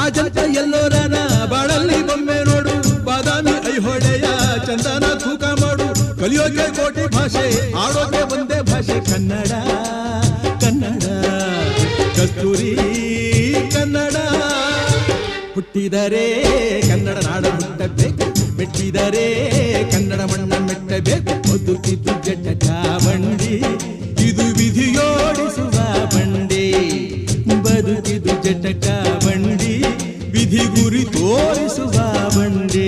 ಅಜಂತ ಎಲ್ಲೋರನ ಬಾಳಲ್ಲಿ ಬೊಮ್ಮೆ ನೋಡು, ಬಾದಾಮಿ ಐಹೊಳೆಯ ಚಂದನ ತೂಕ ಮಾಡು. ಕಲಿಯೋಕೆ ಕೋಟಿ ಭಾಷೆ, ಆಡೋಕೆ ಒಂದೇ ಭಾಷೆ ಕನ್ನಡ ಕನ್ನಡ ಕಸ್ತೂರಿ ಕನ್ನಡ. ಹುಟ್ಟಿದರೆ ಕನ್ನಡ ನಾಡ ಹುಟ್ಟಬೇಕು, ಮೆಟ್ಟಿದರೆ ಕನ್ನಡ ಮಣ್ಣ ಮೆಟ್ಟಬೇಕು. ಬದುಕಿದ್ದು ಜಟಕ ಬಂಡಿ, ಇದು ವಿಧಿಯೋಡಿಸುವ ಬಂಡಿ. ಬದುಕಿದು ಜಟಕ ಬಂಡಿ, ವಿಧಿ ಗುರಿ ತೋರಿಸುವ ಬಂಡಿ.